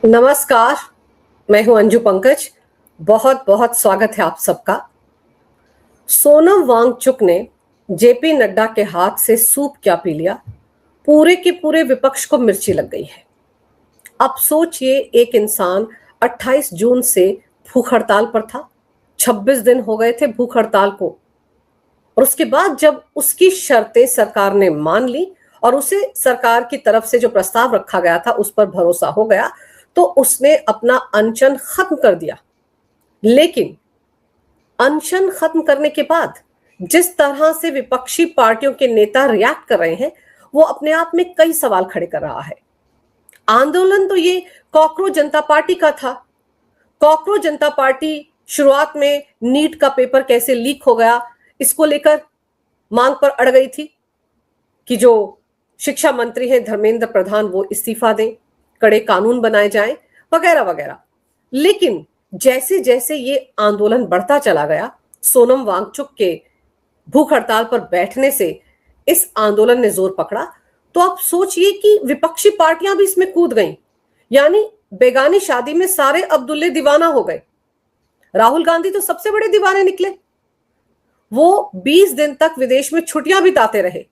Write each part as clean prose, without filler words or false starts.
नमस्कार, मैं हूं अंजू पंकज। बहुत बहुत स्वागत है आप सबका। सोनम वांगचुक ने जेपी नड्डा के हाथ से सूप क्या पी लिया, पूरे के पूरे विपक्ष को मिर्ची लग गई है। अब सोचिए, एक इंसान 28 जून से भूख हड़ताल पर था, 26 दिन हो गए थे भूख हड़ताल को, और उसके बाद जब उसकी शर्तें सरकार ने मान ली और उसे सरकार की तरफ से जो प्रस्ताव रखा गया था उस पर भरोसा हो गया, तो उसने अपना अनशन खत्म कर दिया। लेकिन अनशन खत्म करने के बाद जिस तरह से विपक्षी पार्टियों के नेता रिएक्ट कर रहे हैं, वो अपने आप में कई सवाल खड़े कर रहा है। आंदोलन तो ये कॉकरोच जनता पार्टी का था। कॉकरोच जनता पार्टी शुरुआत में नीट का पेपर कैसे लीक हो गया, इसको लेकर मांग पर अड़ गई थी कि जो शिक्षा मंत्री हैं धर्मेंद्र प्रधान, वो इस्तीफा दें, कड़े कानून बनाए जाएं, वगैरह वगैरह। लेकिन जैसे जैसे ये आंदोलन बढ़ता चला गया, सोनम वांगचुक के भूख हड़ताल पर बैठने से इस आंदोलन ने जोर पकड़ा। तो आप सोचिए कि विपक्षी पार्टियां भी इसमें कूद गईं। यानी बेगानी शादी में सारे अब्दुल्ले दीवाना हो गए। राहुल गांधी तो सबसे बड़े दीवाने निकले। वो 20 दिन तक विदेश में छुट्टियां बिताते रहे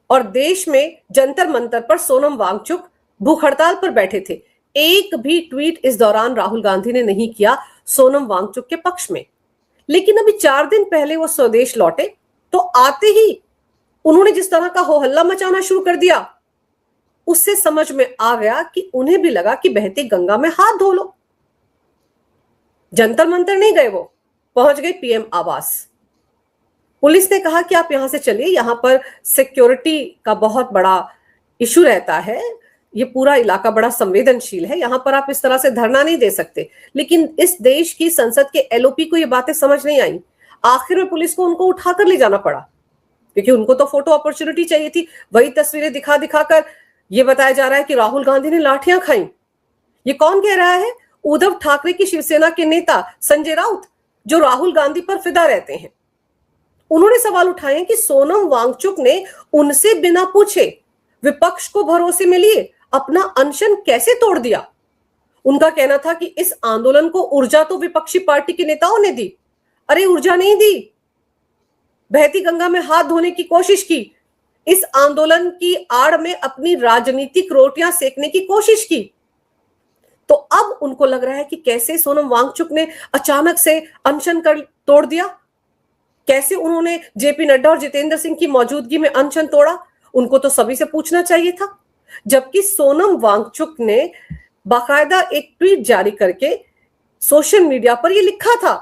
और देश में जंतर मंतर पर सोनम वांगचुक भूख हड़ताल पर बैठे थे। एक भी ट्वीट इस दौरान राहुल गांधी ने नहीं किया सोनम वांगचुक के पक्ष में। लेकिन अभी 4 दिन पहले वो स्वदेश लौटे, तो आते ही उन्होंने जिस तरह का हो हल्ला मचाना शुरू कर दिया, उससे समझ में आ गया कि उन्हें भी लगा कि बहती गंगा में हाथ धो लो। जंतर मंतर नहीं गए, वो पहुंच गए पीएम आवास। पुलिस ने कहा कि आप यहां से चलिए, यहां पर सिक्योरिटी का बहुत बड़ा इशू रहता है, ये पूरा इलाका बड़ा संवेदनशील है, यहां पर आप इस तरह से धरना नहीं दे सकते। लेकिन इस देश की संसद के एलओपी को ये बातें समझ नहीं आई। आखिर में पुलिस को उनको उठाकर ले जाना पड़ा, क्योंकि उनको तो फोटो अपॉर्चुनिटी चाहिए थी। वही तस्वीरें दिखा दिखाकर ये बताया जा रहा है कि राहुल गांधी ने लाठियां खाई। ये कौन कह रहा है? उद्धव ठाकरे की शिवसेना के नेता संजय राउत, जो राहुल गांधी पर फिदा रहते हैं। उन्होंने सवाल उठाए कि सोनम वांगचुक ने उनसे बिना पूछे, विपक्ष को भरोसे में लिए अपना अनशन कैसे तोड़ दिया। उनका कहना था कि इस आंदोलन को ऊर्जा तो विपक्षी पार्टी के नेताओं ने दी। अरे ऊर्जा नहीं दी, बहती गंगा में हाथ धोने की कोशिश की, इस आंदोलन की आड़ में अपनी राजनीतिक रोटियां सेकने की कोशिश की। तो अब उनको लग रहा है कि कैसे सोनम वांगचुक ने अचानक से अनशन कर तोड़ दिया, कैसे उन्होंने जेपी नड्डा और जितेंद्र सिंह की मौजूदगी में अनशन तोड़ा। उनको तो सभी से पूछना चाहिए था। जबकि सोनम वांगचुक ने बाकायदा एक ट्वीट जारी करके सोशल मीडिया पर यह लिखा था।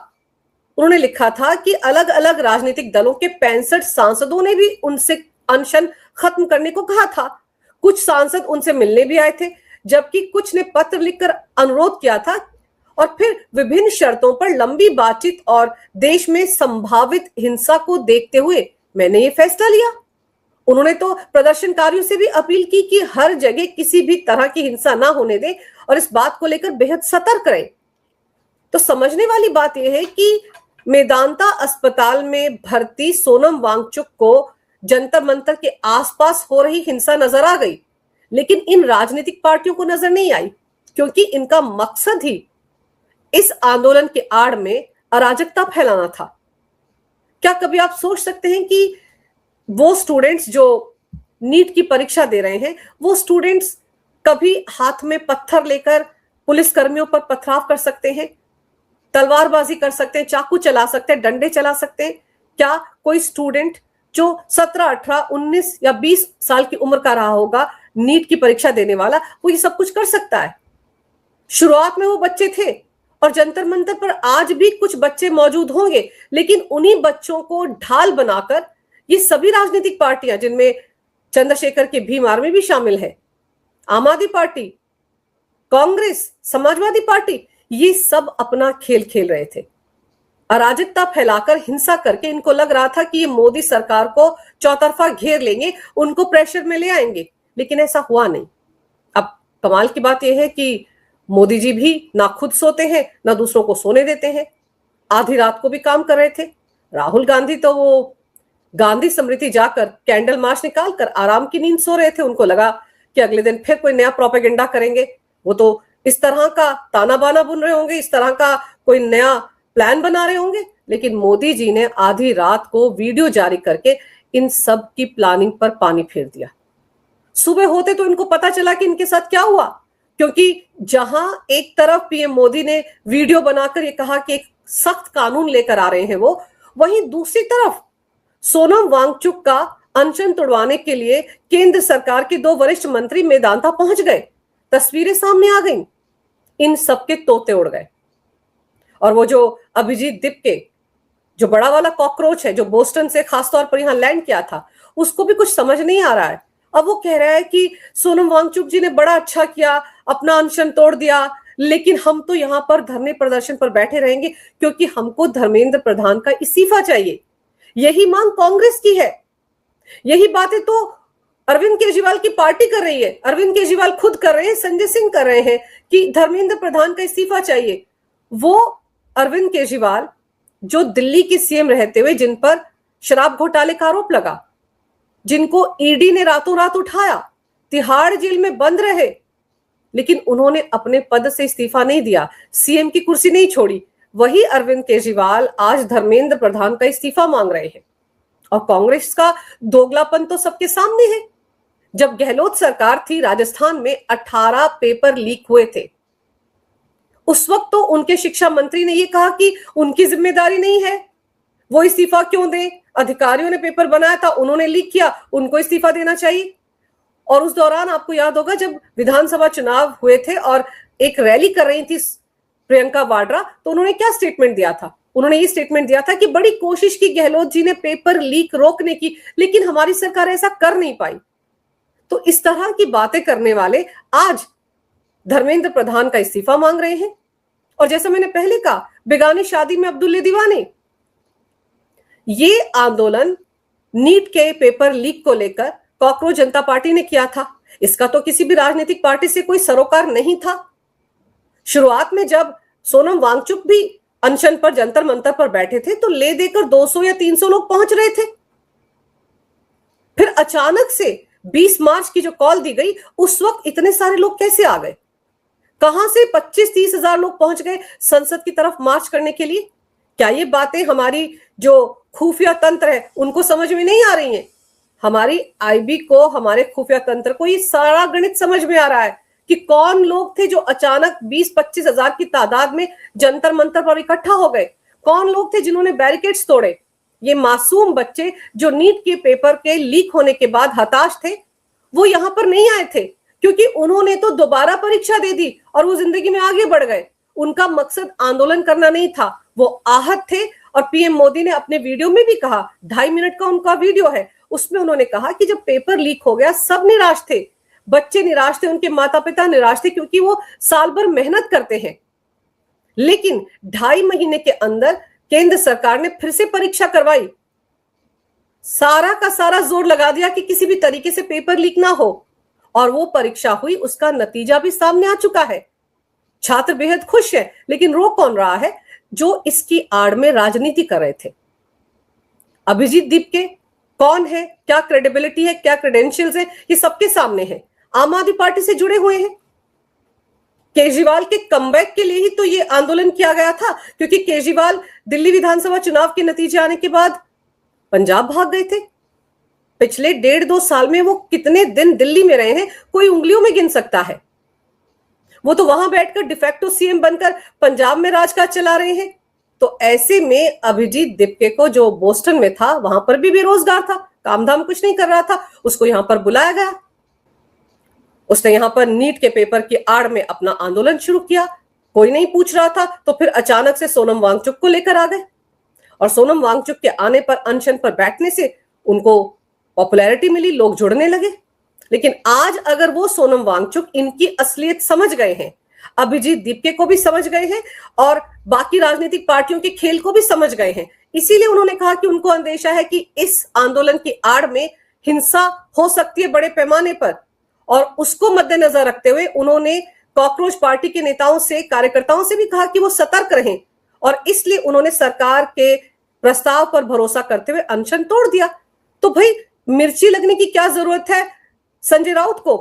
उन्होंने लिखा था कि अलग अलग राजनीतिक दलों के 65 सांसदों ने भी उनसे अनशन खत्म करने को कहा था। कुछ सांसद उनसे मिलने भी आए थे, जबकि कुछ ने पत्र लिखकर अनुरोध किया था। और फिर विभिन्न शर्तों पर लंबी बातचीत और देश में संभावित हिंसा को देखते हुए मैंने ये फैसला लिया। उन्होंने तो प्रदर्शनकारियों से भी अपील की कि हर जगह किसी भी तरह की हिंसा ना होने दें और इस बात को लेकर बेहद सतर्क रहें। तो समझने वाली बात यह है कि मेदांता अस्पताल में भर्ती सोनम वांगचुक को जंतर मंतर के आसपास हो रही हिंसा नजर आ गई, लेकिन इन राजनीतिक पार्टियों को नजर नहीं आई, क्योंकि इनका मकसद ही इस आंदोलन के आड़ में अराजकता फैलाना था। क्या कभी आप सोच सकते हैं कि वो स्टूडेंट्स जो नीट की परीक्षा दे रहे हैं, वो स्टूडेंट्स कभी हाथ में पत्थर लेकर पुलिस कर्मियों पर पथराव कर सकते हैं, तलवारबाजी कर सकते हैं, चाकू चला सकते हैं, डंडे चला सकते हैं? क्या कोई स्टूडेंट जो 17, 18, 19 या 20 साल की उम्र का रहा होगा, नीट की परीक्षा देने वाला, वो ये सब कुछ कर सकता है? शुरुआत में वो बच्चे थे और जंतर मंतर पर आज भी कुछ बच्चे मौजूद होंगे, लेकिन उन्हीं बच्चों को ढाल बनाकर ये सभी राजनीतिक पार्टियां, जिनमें चंद्रशेखर की भीम आर्मी भी शामिल है, आम आदमी पार्टी, कांग्रेस, समाजवादी पार्टी, ये सब अपना खेल खेल रहे थे। अराजकता फैलाकर, हिंसा करके इनको लग रहा था कि ये मोदी सरकार को चौतरफा घेर लेंगे, उनको प्रेशर में ले आएंगे, लेकिन ऐसा हुआ नहीं। अब कमाल की बात यह है कि मोदी जी भी ना खुद सोते हैं, ना दूसरों को सोने देते हैं। आधी रात को भी काम कर रहे थे। राहुल गांधी तो वो गांधी स्मृति जाकर कैंडल मार्च निकाल कर आराम की नींद सो रहे थे। उनको लगा कि अगले दिन फिर कोई नया प्रोपेगेंडा करेंगे। वो तो इस तरह का ताना बाना बुन रहे होंगे, इस तरह का कोई नया प्लान बना रहे होंगे। लेकिन मोदी जी ने आधी रात को वीडियो जारी करके इन सब की प्लानिंग पर पानी फेर दिया। सुबह होते तो इनको पता चला कि इनके साथ क्या हुआ, क्योंकि जहां एक तरफ पीएम मोदी ने वीडियो बनाकर ये कहा कि एक सख्त कानून लेकर आ रहे हैं वो, वहीं दूसरी तरफ सोनम वांगचुक का अनशन तोड़वाने के लिए केंद्र सरकार के 2 वरिष्ठ मंत्री मेदांता पहुंच गए। तस्वीरें सामने आ गईं, इन सबके तोते उड़ गए। और वो जो अभिजीत दिपके, जो बड़ा वाला कॉकरोच है, जो बोस्टन से खासतौर पर यहां लैंड किया था, उसको भी कुछ समझ नहीं आ रहा है। अब वो कह रहा है कि सोनम वांगचुक जी ने बड़ा अच्छा किया, अपना अनशन तोड़ दिया, लेकिन हम तो यहां पर धरने प्रदर्शन पर बैठे रहेंगे क्योंकि हमको धर्मेंद्र प्रधान का इस्तीफा चाहिए। यही मांग कांग्रेस की है। यही बातें तो अरविंद केजरीवाल की पार्टी कर रही है, अरविंद केजरीवाल खुद कर रहे हैं, संजय सिंह कर रहे हैं कि धर्मेंद्र प्रधान का इस्तीफा चाहिए। वो अरविंद केजरीवाल जो दिल्ली के सीएम रहते हुए जिन पर शराब घोटाले का आरोप लगा, जिनको ईडी ने रातों रात उठाया, तिहाड़ जेल में बंद रहे, लेकिन उन्होंने अपने पद से इस्तीफा नहीं दिया, सीएम की कुर्सी नहीं छोड़ी। वही अरविंद केजरीवाल आज धर्मेंद्र प्रधान का इस्तीफा मांग रहे हैं। और कांग्रेस का दोगलापन तो सबके सामने है। जब गहलोत सरकार थी, राजस्थान में 18 पेपर लीक हुए थे। उस वक्त तो उनके शिक्षा मंत्री ने यह कहा कि उनकी जिम्मेदारी नहीं है, वो इस्तीफा क्यों दें, अधिकारियों ने पेपर बनाया था, उन्होंने लीक किया, उनको इस्तीफा देना चाहिए। और उस दौरान आपको याद होगा जब विधानसभा चुनाव हुए थे और एक रैली कर रही थी प्रियंका वाड्रा, तो उन्होंने क्या स्टेटमेंट दिया था? उन्होंने ये स्टेटमेंट दिया था कि बड़ी कोशिश की गहलोत जी ने पेपर लीक रोकने की, लेकिन हमारी सरकार ऐसा कर नहीं पाई। तो इस तरह की बातें करने वाले आज धर्मेंद्र प्रधान का इस्तीफा मांग रहे हैं। और जैसा मैंने पहले कहा, बेगानी शादी में अब्दुल्ले दीवाने, ये आंदोलन नीट के पेपर लीक को लेकर कॉकरोच जनता पार्टी ने किया था। इसका तो किसी भी राजनीतिक पार्टी से कोई सरोकार नहीं था। शुरुआत में जब सोनम वांगचुक भी अनशन पर जंतर मंतर पर बैठे थे तो ले देकर 200 या 300 लोग पहुंच रहे थे। फिर अचानक से 20 मार्च की जो कॉल दी गई, उस वक्त इतने सारे लोग कैसे आ गए? कहां से 25-30 हजार लोग पहुंच गए संसद की तरफ मार्च करने के लिए? क्या ये बातें हमारी जो खुफिया तंत्र है उनको समझ में नहीं आ रही हैं? हमारी आईबी को, हमारे खुफिया तंत्र को ये सारा गणित समझ में आ रहा है कि कौन लोग थे जो अचानक 20-25 हजार की तादाद में जंतर मंतर पर इकट्ठा हो गए, कौन लोग थे जिन्होंने बैरिकेड्स तोड़े। ये मासूम बच्चे जो नीट के पेपर के लीक होने के बाद हताश थे, वो यहां पर नहीं आए थे क्योंकि उन्होंने तो दोबारा परीक्षा दे दी और वो जिंदगी में आगे बढ़ गए। उनका मकसद आंदोलन करना नहीं था, वो आहत थे। और पीएम मोदी ने अपने वीडियो में भी कहा, 2.5 मिनट का उनका वीडियो है, उसमें उन्होंने कहा कि जब पेपर लीक हो गया सब निराश थे, बच्चे निराश थे, उनके माता पिता निराश थे क्योंकि वो साल भर मेहनत करते हैं। लेकिन 2.5 महीने के अंदर केंद्र सरकार ने फिर से परीक्षा करवाई, सारा का सारा जोर लगा दिया कि किसी भी तरीके से पेपर लीक ना हो, और वो परीक्षा हुई, उसका नतीजा भी सामने आ चुका है। छात्र बेहद खुश है, लेकिन रो कौन रहा है? जो इसकी आड़ में राजनीति कर रहे थे। अभिजीत दीपके कौन है, क्या क्रेडिबिलिटी है, क्या क्रेडेंशियल्स है, ये सबके सामने है। आम आदमी पार्टी से जुड़े हुए हैं। केजरीवाल के कमबैक के लिए ही तो ये आंदोलन किया गया था, क्योंकि केजरीवाल दिल्ली विधानसभा चुनाव के नतीजे आने के बाद पंजाब भाग गए थे। पिछले 1.5-2 साल में वो कितने दिन दिल्ली में रहे हैं, कोई उंगलियों में गिन सकता है। वो तो वहां बैठकर डिफेक्टो सीएम बनकर पंजाब में राजकाज चला रहे हैं। तो ऐसे में अभिजीत दीपके को, जो बोस्टन में था, वहां पर भी बेरोजगार था, काम धाम कुछ नहीं कर रहा था, उसको यहां पर बुलाया गया। उसने यहां पर नीट के पेपर की आड़ में अपना आंदोलन शुरू किया। कोई नहीं पूछ रहा था, तो फिर अचानक से सोनम वांगचुक को लेकर आ गए। और सोनम वांगचुक के आने पर, अनशन पर बैठने से उनको पॉपुलैरिटी मिली, लोग जुड़ने लगे। लेकिन आज अगर वो सोनम वांगचुक इनकी असलियत समझ गए हैं, अभिजीत दीपके को भी समझ गए हैं और बाकी राजनीतिक पार्टियों के खेल को भी समझ गए हैं, इसीलिए उन्होंने कहा कि उनको अंदेशा है कि इस आंदोलन की आड़ में हिंसा हो सकती है बड़े पैमाने पर। और उसको मद्देनजर रखते हुए उन्होंने कॉकरोच पार्टी के नेताओं से, कार्यकर्ताओं से भी कहा कि वो सतर्क रहें, और इसलिए उन्होंने सरकार के प्रस्ताव पर भरोसा करते हुए अनशन तोड़ दिया। तो भाई, मिर्ची लगने की क्या जरूरत है संजय राउत को?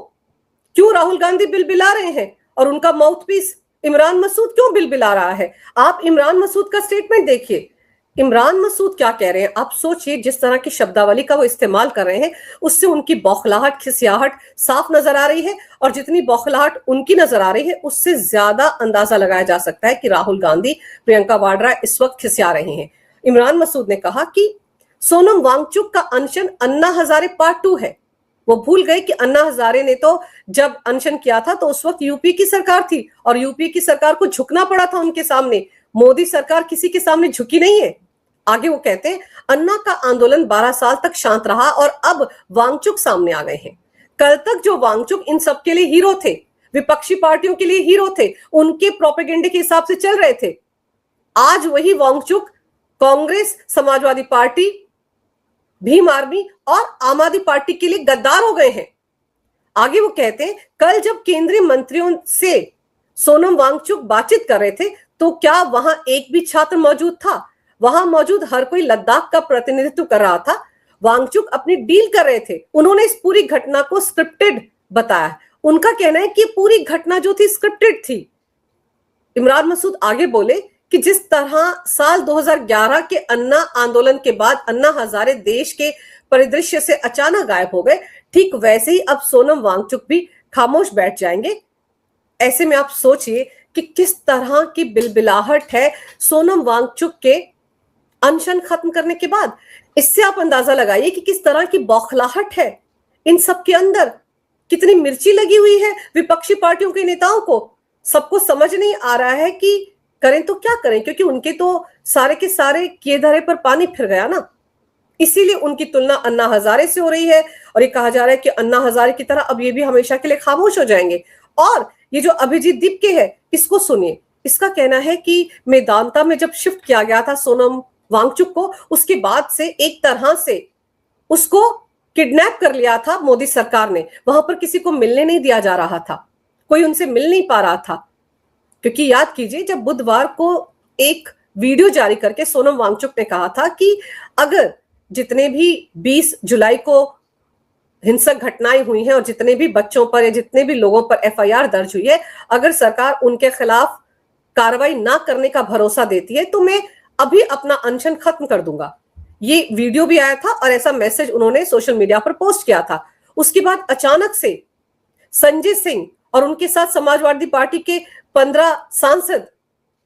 क्यों राहुल गांधी बिलबिला रहे हैं? और उनका माउथपीस इमरान मसूद क्यों बिलबिला रहा है? आप इमरान मसूद का स्टेटमेंट देखिए। इमरान मसूद क्या कह रहे हैं आप सोचिए। जिस तरह की शब्दावली का वो इस्तेमाल कर रहे हैं उससे उनकी बौखलाहट, खिसियाहट साफ नजर आ रही है, और जितनी बौखलाहट उनकी नजर आ रही है उससे ज्यादा अंदाजा लगाया जा सकता है कि राहुल गांधी, प्रियंका वाड्रा इस वक्त खिसिया रहे हैं। इमरान मसूद ने कहा कि सोनम वांगचुक का अनशन अन्ना हजारे पार्ट 2 है। वो भूल गए कि अन्ना हजारे ने तो जब अनशन किया था तो उस वक्त यूपी की सरकार थी, और यूपी की सरकार को झुकना पड़ा था उनके सामने। मोदी सरकार किसी के सामने झुकी नहीं है। आगे वो कहते हैं अन्ना का आंदोलन 12 साल तक शांत रहा और अब वांगचुक सामने आ गए हैं। कल तक जो वांगचुक इन सबके लिए हीरो थे, विपक्षी पार्टियों के लिए हीरो थे, उनके प्रोपेगेंडे के हिसाब से चल रहे थे, आज वही वांगचुक कांग्रेस, समाजवादी पार्टी, भीम आर्मी और आम आदमी पार्टी के लिए गद्दार हो गए हैं। आगे वो कहते हैं कल जब केंद्रीय मंत्रियों से सोनम वांगचुक बातचीत कर रहे थे तो क्या वहां एक भी छात्र मौजूद था? वहां मौजूद हर कोई लद्दाख का प्रतिनिधित्व कर रहा था। वांगचुक अपनी डील कर रहे थे। उन्होंने इस पूरी घटना को स्क्रिप्टेड बताया। उनका कहना है कि पूरी घटना जो थी स्क्रिप्टेड थी। इमरान मसूद आगे बोले कि जिस तरह साल 2011 के अन्ना आंदोलन के बाद अन्ना हजारे देश के परिदृश्य से अचानक गायब हो गए, ठीक वैसे ही अब सोनम वांगचुक भी खामोश बैठ जाएंगे। ऐसे में आप सोचिए कि किस तरह की बिलबिलाहट है सोनम वांगचुक के अनशन खत्म करने के बाद। इससे आप अंदाजा लगाइए कि किस तरह की बौखलाहट है इन सब के अंदर, कितनी मिर्ची लगी हुई है विपक्षी पार्टियों के नेताओं को। सबको समझ नहीं आ रहा है कि करें तो क्या करें, क्योंकि उनके तो सारे के सारे किए धरे पर पानी फिर गया ना। इसीलिए उनकी तुलना अन्ना हजारे से हो रही है, और ये कहा जा रहा है कि अन्ना हजारे की तरह अब ये भी हमेशा के लिए खामोश हो जाएंगे। और ये जो अभिजीत दीपके है, इसको सुनिए। इसका कहना है कि मेदांता में जब शिफ्ट किया गया था सोनम वांगचुक को, उसके बाद से एक तरह से उसको किडनैप कर लिया था मोदी सरकार ने। वहां पर किसी को मिलने नहीं दिया जा रहा था, कोई उनसे मिल नहीं पा रहा था। क्योंकि याद कीजिए जब बुधवार को एक वीडियो जारी करके सोनम वांगचुक ने कहा था कि अगर जितने भी 20 जुलाई को हिंसक घटनाएं हुई हैं और जितने भी बच्चों पर या जितने भी लोगों पर एफआईआर दर्ज हुई है, अगर सरकार उनके खिलाफ कार्रवाई ना करने का भरोसा देती है तो मैं अभी अपना अनशन खत्म कर दूंगा। ये वीडियो भी आया था और ऐसा मैसेज उन्होंने सोशल मीडिया पर पोस्ट किया था। उसके बाद अचानक से संजय सिंह और उनके साथ समाजवादी पार्टी के 15 सांसद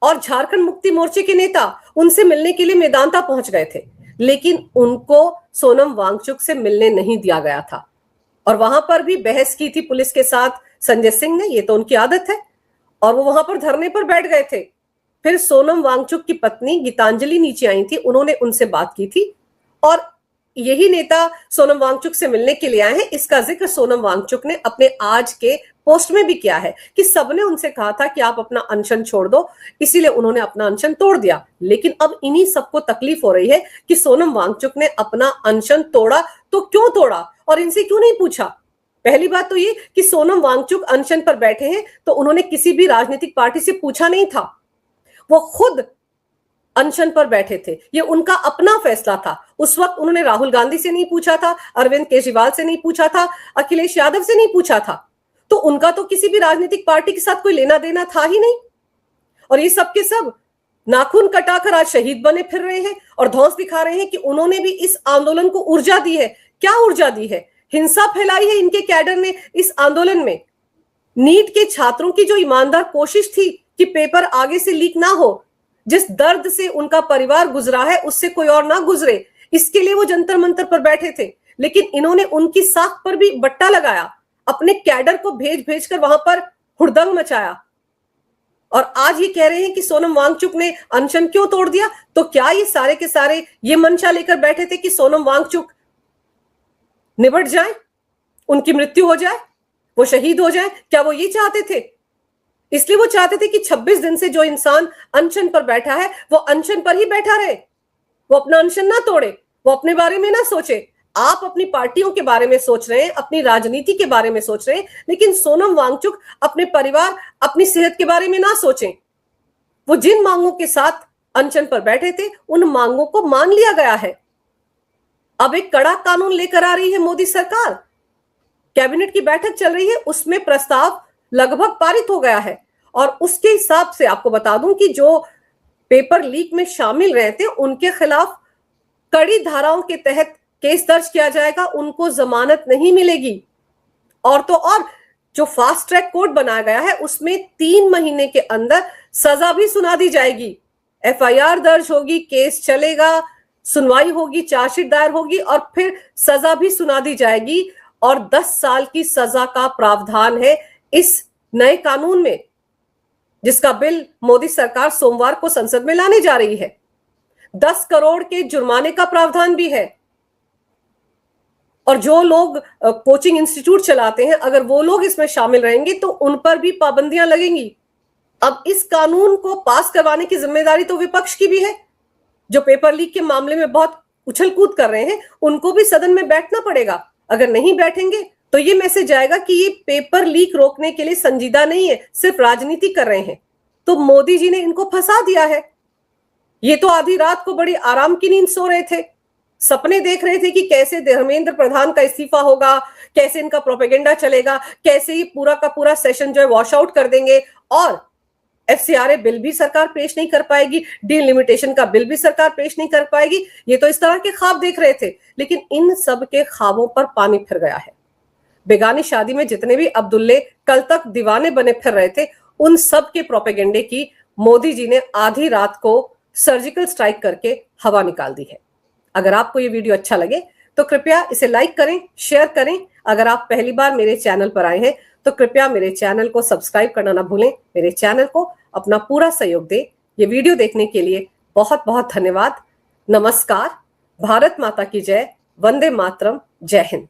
और झारखंड मुक्ति मोर्चे के नेता उनसे मिलने के लिए मेदांता पहुंच गए थे, लेकिन उनको सोनम वांगचुक से मिलने नहीं दिया गया था। और वहां पर भी बहस की थी पुलिस के साथ संजय सिंह ने, ये तो उनकी आदत है, और वो वहां पर धरने पर बैठ गए थे। फिर सोनम वांगचुक की पत्नी गीतांजलि नीचे आई थी, उन्होंने उनसे बात की थी, और यही नेता सोनम वांगचुक से मिलने के लिए आए हैं। इसका जिक्र सोनम वांगचुक ने अपने आज के पोस्ट में भी किया है कि सबने उनसे कहा था कि आप अपना अनशन छोड़ दो, इसीलिए उन्होंने अपना अनशन तोड़ दिया। लेकिन अब इन्हीं सबको तकलीफ हो रही है कि सोनम वांगचुक ने अपना अनशन तोड़ा तो क्यों तोड़ा और इनसे क्यों नहीं पूछा। पहली बात तो ये कि सोनम वांगचुक अनशन पर बैठे हैं तो उन्होंने किसी भी राजनीतिक पार्टी से पूछा नहीं था, वो खुद अनशन पर बैठे थे, ये उनका अपना फैसला था। उस वक्त उन्होंने राहुल गांधी से नहीं पूछा था, अरविंद केजरीवाल से नहीं पूछा था, अखिलेश यादव से नहीं पूछा था, तो उनका तो किसी भी राजनीतिक पार्टी के साथ कोई लेना देना था ही नहीं। और ये सब के सब नाखून कटाकर आज शहीद बने फिर रहे हैं और धौंस दिखा रहे हैं कि उन्होंने भी इस आंदोलन को ऊर्जा दी है। क्या ऊर्जा दी है? हिंसा फैलाई है इनके कैडर ने इस आंदोलन में। नीट के छात्रों की जो ईमानदार कोशिश थी कि पेपर आगे से लीक ना हो, जिस दर्द से उनका परिवार गुजरा है उससे कोई और ना गुजरे, इसके लिए वो जंतर मंतर पर बैठे थे। लेकिन इन्होंने उनकी साख पर भी बट्टा लगाया, अपने कैडर को भेज भेज कर वहां पर हुड़दंग मचाया। और आज ये कह रहे हैं कि सोनम वांगचुक ने अनशन क्यों तोड़ दिया। तो क्या ये सारे के सारे ये मंशा लेकर बैठे थे कि सोनम वांगचुक निबट जाए, उनकी मृत्यु हो जाए, वो शहीद हो जाए? क्या वो ये चाहते थे? इसलिए वो चाहते थे कि 26 दिन से जो इंसान अनशन पर बैठा है वो अनशन पर ही बैठा रहे, वो अपना अनशन ना तोड़े, वो अपने बारे में ना सोचे। आप अपनी पार्टियों के बारे में सोच रहे हैं, अपनी राजनीति के बारे में सोच रहे हैं, लेकिन सोनम वांगचुक अपने परिवार, अपनी सेहत के बारे में ना सोचें। वो जिन मांगों के साथ अनशन पर बैठे थे उन मांगों को मान लिया गया है। अब एक कड़ा कानून लेकर आ रही है मोदी सरकार, कैबिनेट की बैठक चल रही है, उसमें प्रस्ताव लगभग पारित हो गया है। और उसके हिसाब से आपको बता दूं कि जो पेपर लीक में शामिल रहे थे उनके खिलाफ कड़ी धाराओं के तहत केस दर्ज किया जाएगा, उनको जमानत नहीं मिलेगी। और तो और जो फास्ट ट्रैक कोर्ट बनाया गया है उसमें 3 महीने के अंदर सजा भी सुना दी जाएगी। एफआईआर दर्ज होगी, केस चलेगा, सुनवाई होगी, चार्जशीट दायर होगी और फिर सजा भी सुना दी जाएगी। और 10 साल की सजा का प्रावधान है इस नए कानून में, जिसका बिल मोदी सरकार सोमवार को संसद में लाने जा रही है। 10 करोड़ के जुर्माने का प्रावधान भी है। और जो लोग कोचिंग इंस्टीट्यूट चलाते हैं, अगर वो लोग इसमें शामिल रहेंगे तो उन पर भी पाबंदियां लगेंगी। अब इस कानून को पास करवाने की जिम्मेदारी तो विपक्ष की भी है। जो पेपर लीक के मामले में बहुत उछल कूद कर रहे हैं उनको भी सदन में बैठना पड़ेगा। अगर नहीं बैठेंगे तो ये मैसेज आएगा कि ये पेपर लीक रोकने के लिए संजीदा नहीं है, सिर्फ राजनीति कर रहे हैं। तो मोदी जी ने इनको फंसा दिया है। ये तो आधी रात को बड़ी आराम की नींद सो रहे थे, सपने देख रहे थे कि कैसे धर्मेंद्र प्रधान का इस्तीफा होगा, कैसे इनका प्रोपेगेंडा चलेगा, कैसे ये पूरा का पूरा सेशन जो है वॉश आउट कर देंगे और एफसीआरए बिल भी सरकार पेश नहीं कर पाएगी, डीलिमिटेशन का बिल भी सरकार पेश नहीं कर पाएगी। ये तो इस तरह के ख्वाब देख रहे थे, लेकिन इन सब के ख्वाबों पर पानी फिर गया है। बेगानी शादी में जितने भी अब्दुल्ले कल तक दीवाने बने फिर रहे थे, उन सब के प्रोपेगेंडे की मोदी जी ने आधी रात को सर्जिकल स्ट्राइक करके हवा निकाल दी है। अगर आपको ये वीडियो अच्छा लगे तो कृपया इसे लाइक करें, शेयर करें। अगर आप पहली बार मेरे चैनल पर आए हैं तो कृपया मेरे चैनल को सब्सक्राइब करना ना भूलें। मेरे चैनल को अपना पूरा सहयोग दें। ये वीडियो देखने के लिए बहुत बहुत धन्यवाद। नमस्कार। भारत माता की जय। वंदे मातरम। जय हिंद।